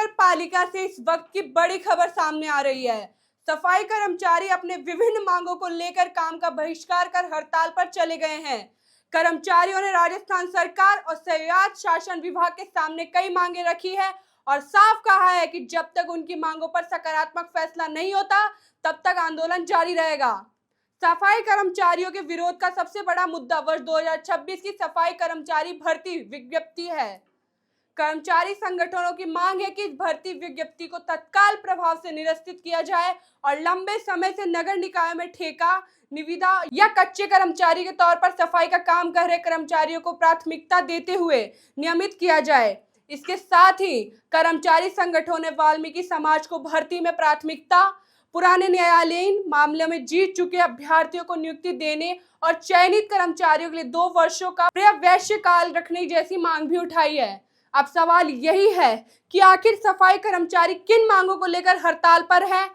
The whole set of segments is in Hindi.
नगर पालिका से इस वक्त की बड़ी खबर सामने आ रही है। सफाई कर्मचारी अपने विभिन्न मांगों को लेकर काम का बहिष्कार कर हड़ताल पर चले गए हैं। कर्मचारियों ने राजस्थान सरकार और स्वायत्त शासन विभाग के सामने कई मांगे रखी है और साफ कहा है कि जब तक उनकी मांगों पर सकारात्मक फैसला नहीं होता तब तक आंदोलन जारी रहेगा। सफाई कर्मचारियों के विरोध का सबसे बड़ा मुद्दा वर्ष 2026 की सफाई कर्मचारी भर्ती विज्ञप्ति है। कर्मचारी संगठनों की मांग है कि इस भर्ती विज्ञप्ति को तत्काल प्रभाव से निरस्तित किया जाए और लंबे समय से नगर निकाय में ठेका, निविदा या कच्चे कर्मचारी के तौर पर सफाई का काम कर रहे कर्मचारियों को प्राथमिकता देते हुए नियमित किया जाए। इसके साथ ही कर्मचारी संगठनों ने वाल्मीकि समाज को भर्ती में प्राथमिकता, पुराने न्यायालयीन मामले में जीत चुके अभ्यर्थियों को नियुक्ति देने और चयनित कर्मचारियों के लिए 2 वर्षों का पर्यवेक्षण काल रखने जैसी मांग भी उठाई है। अब सवाल यही है कि आखिर सफाई कर्मचारी किन मांगों को लेकर हड़ताल पर है?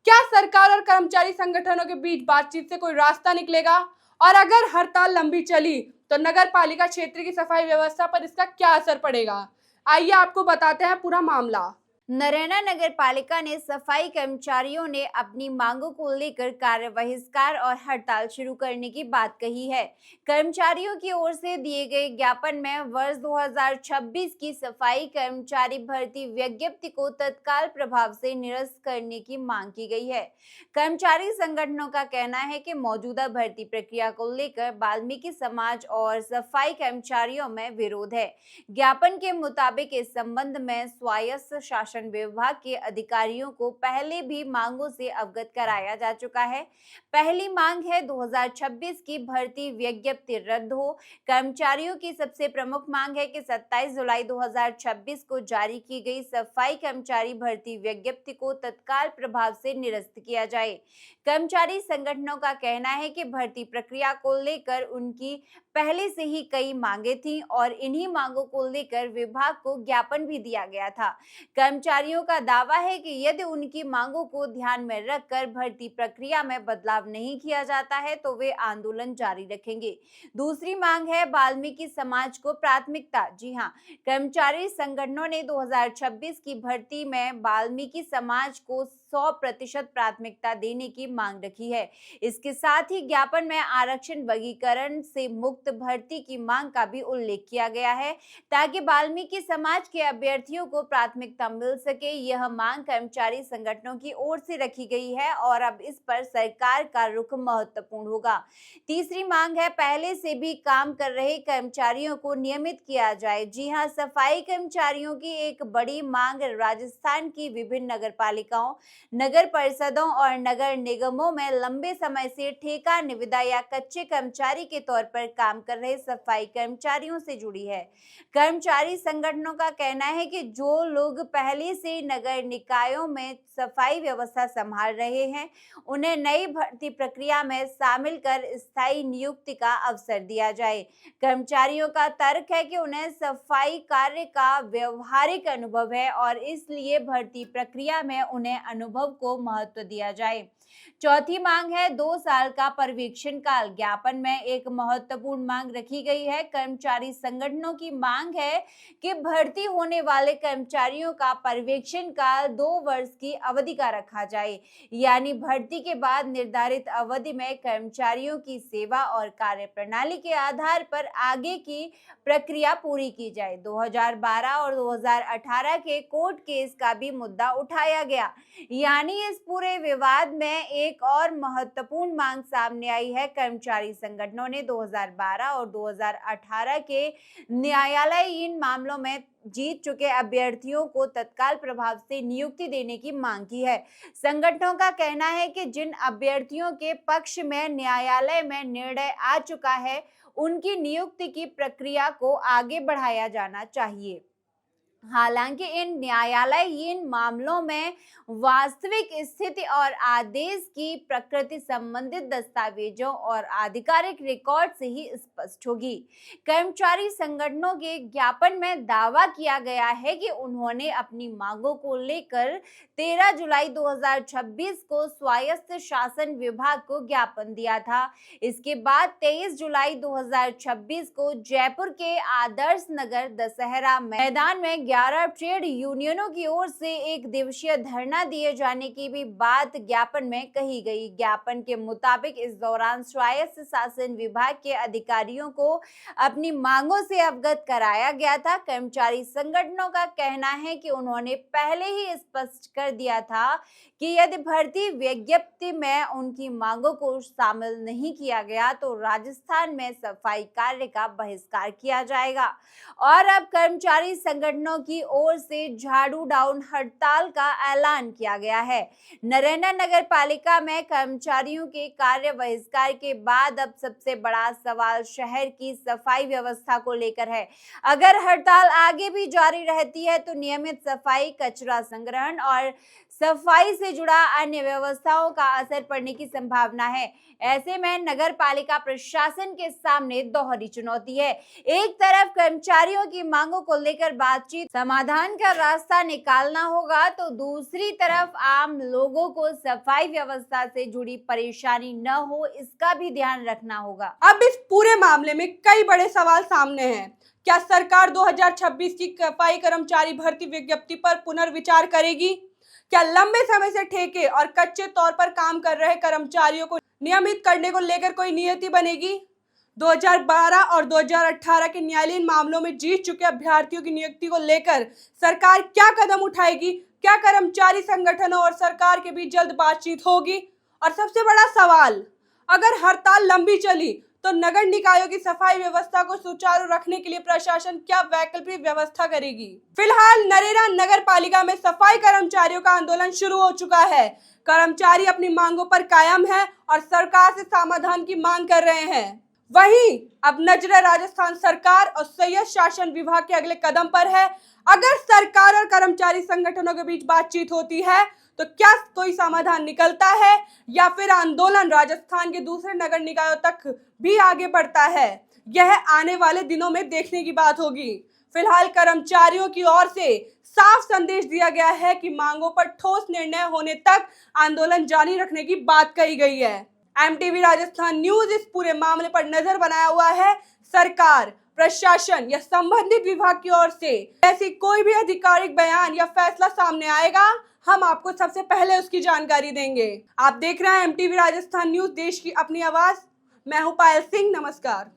क्या सरकार और कर्मचारी संगठनों के बीच बातचीत से कोई रास्ता निकलेगा? और अगर हड़ताल लंबी चली तो नगर पालिका क्षेत्र की सफाई व्यवस्था पर इसका क्या असर पड़ेगा? आइए आपको बताते हैं पूरा मामला। नरैना नगर पालिका ने सफाई कर्मचारियों ने अपनी मांगों को लेकर कार्य बहिष्कार और हड़ताल शुरू करने की बात कही है। कर्मचारियों की ओर से दिए गए ज्ञापन में वर्ष 2026 की सफाई कर्मचारी भर्ती विज्ञप्ति को तत्काल प्रभाव से निरस्त करने की मांग की गई है। कर्मचारी संगठनों का कहना है कि मौजूदा भर्ती प्रक्रिया को लेकर वाल्मीकि समाज और सफाई कर्मचारियों में विरोध है। ज्ञापन के मुताबिक इस संबंध में स्वायत्त शासन विभाग के अधिकारियों को पहले भी मांगों से अवगत कराया जा चुका है। पहली मांग है 2026 की भर्ती विज्ञप्ति रद्द हो। कर्मचारियों की सबसे प्रमुख मांग है कि 27 जुलाई 2026 को जारी की गई सफाई कर्मचारी भर्ती विज्ञप्ति को तत्काल प्रभाव से निरस्त किया जाए। कर्मचारी संगठनों का कहना है कि भर्ती प्रक्रिया को लेकर उनकी पहले से ही कई मांगे थीं और इन्हीं मांगों को लेकर विभाग को ज्ञापन भी दिया गया था। कर्मचारियों का दावा है कि यदि उनकी मांगों को ध्यान में रखकर भर्ती प्रक्रिया में बदलाव नहीं किया जाता है तो वे आंदोलन जारी रखेंगे। दूसरी मांग है वाल्मीकि समाज को प्राथमिकता। जी हां, कर्मचारी संगठनों ने 2026 की भर्ती में वाल्मीकि समाज को 100% प्राथमिकता देने की मांग रखी है। इसके साथ ही ज्ञापन में आरक्षण वर्गीकरण से मुक्त भर्ती की मांग का भी उल्लेख किया गया है ताकि वाल्मीकि समाज के अभ्यर्थियों को प्राथमिकता मिल सके। यह मांग कर्मचारी संगठनों की ओर से रखी गई है और अब इस पर सरकार का रुख महत्वपूर्ण होगा। तीसरी मांग है पहले से भी काम कर रहे कर्मचारियों को नियमित किया जाए। जी हां, सफाई कर्मचारियों की एक बड़ी मांग राजस्थान की विभिन्न नगर पालिकाओं, नगर परिषदों और नगर निगमों में लंबे समय से ठेका, निविदा या कच्चे कर्मचारी के तौर पर काम कर रहे सफाई कर्मचारियों से जुड़ी है। कर्मचारी संगठनों का कहना है कि जो लोग पहले से नगर निकायों में सफाई व्यवस्था संभाल रहे हैं, उन्हें नई भर्ती प्रक्रिया में शामिल कर स्थायी नियुक्ति का अवसर दिया जाए। कर्मचारियों का तर्क है कि उन्हें सफाई कार्य का व्यवहारिक अनुभव है और इसलिए भर्ती प्रक्रिया में उन्हें अनुभव को महत्व दिया जाए। चौथी मांग है 2 साल का पर्यवेक्षण काल। ज्ञापन में एक महत्वपूर्ण मांग रखी गई है। कर्मचारी संगठनों की मांग है कि भर्ती होने वाले कर्मचारियों का पर्यवेक्षण काल 2 वर्ष की अवधि का रखा जाए, यानी भर्ती के बाद निर्धारित अवधि में कर्मचारियों की सेवा और कार्य प्रणाली के आधार पर आगे की प्रक्रिया पूरी की जाए। 2012 और 2018 के कोर्ट केस का भी मुद्दा उठाया गया, यानी इस पूरे विवाद में एक और महत्वपूर्ण मांग सामने आई है। कर्मचारी संगठनों ने 2012 और 2018 के न्यायालयीन मामलों में जीत चुके अभ्यर्थियों को तत्काल प्रभाव से नियुक्ति देने की मांग की है। संगठनों का कहना है कि जिन अभ्यर्थियों के पक्ष में न्यायालय में निर्णय आ चुका है, उनकी नियुक्ति की प्रक्रिया को आगे बढ़ाया जाना चाहिए। हालांकि इन न्यायालयीन मामलों में वास्तविक स्थिति और आदेश की प्रकृति संबंधित दस्तावेजों और आधिकारिक रिकॉर्ड से ही स्पष्ट होगी। कर्मचारी संगठनों के ज्ञापन में दावा किया गया है कि उन्होंने अपनी मांगों को लेकर 13 जुलाई 2026 को स्वायत्त शासन विभाग को ज्ञापन दिया था। इसके बाद 23 जुलाई 2026 को जयपुर के आदर्श नगर दशहरा मैदान में 11 ट्रेड यूनियनों की ओर से एक दिवसीय धरना दिए जाने की भी बात ज्ञापन में कही गई। ज्ञापन के मुताबिक इस दौरान स्वायत्त शासन विभाग के अधिकारियों को अपनी मांगों से अवगत कराया गया था। कर्मचारी संगठनों का कहना है कि उन्होंने पहले ही स्पष्ट कर दिया था कि यदि भर्ती विज्ञप्ति में उनकी मांगों को शामिल नहीं किया गया तो राजस्थान में सफाई कार्य का बहिष्कार किया जाएगा। और अब कर्मचारी संगठनों की ओर से झाड़ू डाउन हड़ताल का ऐलान किया गया है। नरेला नगर पालिका में कर्मचारियों के कार्य बहिष्कार के बाद अब सबसे बड़ा सवाल शहर की सफाई व्यवस्था को लेकर है। अगर हड़ताल आगे भी जारी रहती है तो नियमित सफाई, कचरा संग्रहण और सफाई से जुड़ा अन्य व्यवस्थाओं का असर पड़ने की संभावना है। ऐसे में नगर पालिका प्रशासन के सामने दोहरी चुनौती है। एक तरफ कर्मचारियों की मांगों को लेकर बातचीत, समाधान का रास्ता निकालना होगा तो दूसरी तरफ आम लोगों को सफाई व्यवस्था से जुड़ी परेशानी न हो, इसका भी ध्यान रखना होगा। अब इस पूरे मामले में कई बड़े सवाल सामने हैं। क्या सरकार 2026 की सफाई कर्मचारी भर्ती विज्ञप्ति पर पुनर्विचार करेगी? क्या लंबे समय से ठेके और कच्चे तौर पर काम कर रहे कर्मचारियों को नियमित करने को लेकर कोई नीति बनेगी? 2012 और 2018 के न्यायालयीन मामलों में जीत चुके अभ्यर्थियों की नियुक्ति को लेकर सरकार क्या कदम उठाएगी? क्या कर्मचारी संगठनों और सरकार के बीच जल्द बातचीत होगी? और सबसे बड़ा सवाल, अगर हड़ताल लंबी चली तो नगर निकायों की सफाई व्यवस्था को सुचारू रखने के लिए प्रशासन क्या वैकल्पिक व्यवस्था करेगी? फिलहाल नरेला नगर पालिका में सफाई कर्मचारियों का आंदोलन शुरू हो चुका है। कर्मचारी अपनी मांगों पर कायम है और सरकार से समाधान की मांग कर रहे हैं। वहीं अब नजर राजस्थान सरकार और स्वायत्त शासन विभाग के अगले कदम पर है। अगर सरकार और कर्मचारी संगठनों के बीच बातचीत होती है तो क्या कोई समाधान निकलता है या फिर आंदोलन राजस्थान के दूसरे नगर निकायों तक भी आगे बढ़ता है? यह आने वाले दिनों में देखने की बात होगी। फिलहाल कर्मचारियों की ओर से साफ संदेश दिया गया है कि मांगों पर ठोस निर्णय होने तक आंदोलन जारी रखने की बात कही गई है। एमटीवी राजस्थान न्यूज इस पूरे मामले पर नजर बनाया हुआ है। सरकार, प्रशासन या संबंधित विभाग की ओर से ऐसी कोई भी आधिकारिक बयान या फैसला सामने आएगा, हम आपको सबसे पहले उसकी जानकारी देंगे। आप देख रहे हैं एमटीवी राजस्थान न्यूज, देश की अपनी आवाज। मैं हूं पायल सिंह। नमस्कार।